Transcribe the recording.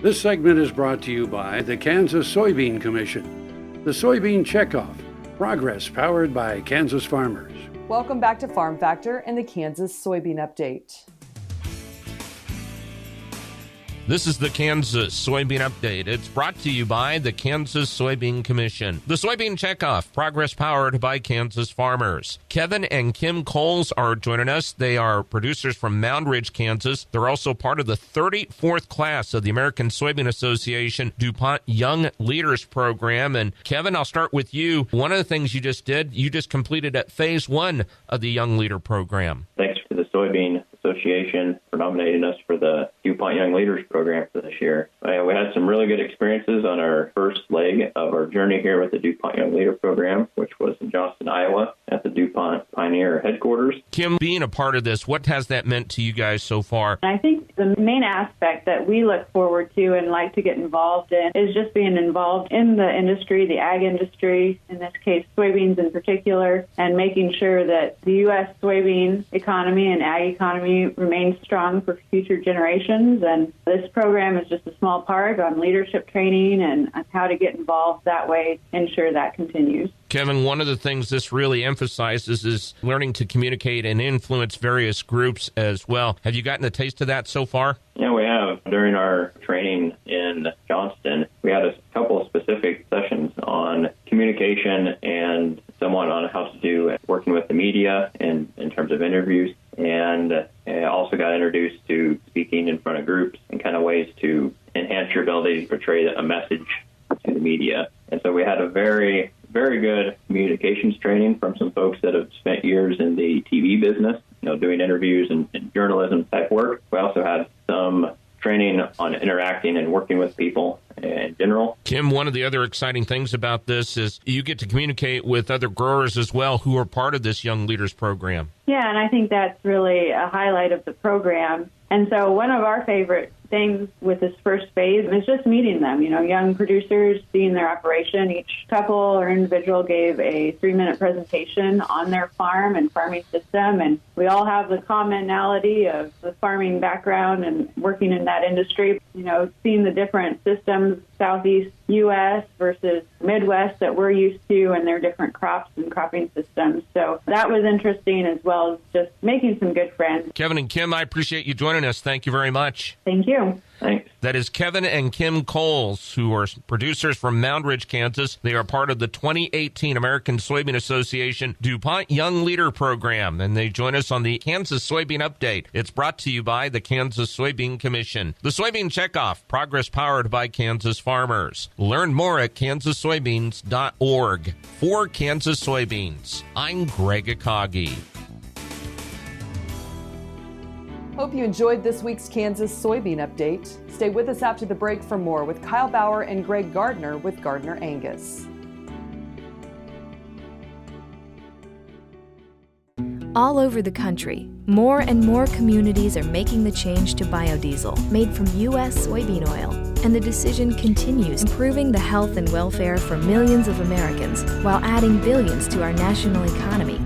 This segment is brought to you by the Kansas Soybean Commission. The Soybean Checkoff, progress powered by Kansas farmers. Welcome back to Farm Factor and the Kansas Soybean Update. This is the Kansas Soybean Update. It's brought to you by the Kansas Soybean Commission. The Soybean Checkoff, progress powered by Kansas farmers. Kevin and Kim Coles are joining us. They are producers from Mound Ridge, Kansas. They're also part of the 34th class of the American Soybean Association DuPont Young Leaders Program. And Kevin, I'll start with you. One of the things you just did, you just completed at phase 1 of the Young Leader Program. Thanks to the Soybean Association for nominating us for the DuPont Young Leaders Program for this year. We had some really good experiences on our first leg of our journey here with the DuPont Young Leader Program, which was in Johnston, Iowa, at the DuPont Pioneer headquarters. Kim, being a part of this, what has that meant to you guys so far? I think the main aspect that we look forward to and like to get involved in is just being involved in the industry, the ag industry, in this case soybeans in particular, and making sure that the U.S. soybean economy and ag economy remains strong for future generations. And this program is just a small part on leadership training and how to get involved that way, ensure that continues. Kevin, one of the things this really emphasizes is learning to communicate and influence various groups as well. Have you gotten a taste of that so far? Yeah, we have. During our training in Johnston, we had a couple of specific sessions on communication and somewhat on how to do working with the media in terms of interviews. And I also got introduced to speaking in front of groups and kind of ways to enhance your ability to portray a message to the media. And so we had a very good communications training from some folks that have spent years in the TV business, doing interviews and journalism type work. We also had some training on interacting and working with people in general. Kim, one of the other exciting things about this is you get to communicate with other growers as well who are part of this Young Leaders Program. Yeah, and I think that's really a highlight of the program. And so one of our favorite things with this first phase is just meeting them, young producers, seeing their operation. Each couple or individual gave a 3-minute presentation on their farm and farming system. And we all have the commonality of the farming background and working in that industry, seeing the different systems, Southeast U.S. versus Midwest that we're used to and their different crops and cropping systems. So that was interesting, as well as just making some good friends. Kevin and Kim, I appreciate you joining us. Thank you very much. Thank you. Thanks. That is Kevin and Kim Coles, who are producers from Mound Ridge, Kansas. They are part of the 2018 American Soybean Association DuPont Young Leader Program, and they join us on the Kansas Soybean Update. It's brought to you by the Kansas Soybean Commission. The Soybean Checkoff, progress powered by Kansas farmers. Learn more at kansassoybeans.org. For Kansas Soybeans, I'm Greg Akagi. Hope you enjoyed this week's Kansas Soybean Update. Stay with us after the break for more with Kyle Bauer and Greg Gardner with Gardner Angus. All over the country, more and more communities are making the change to biodiesel made from U.S. soybean oil. And the decision continues, improving the health and welfare for millions of Americans while adding billions to our national economy.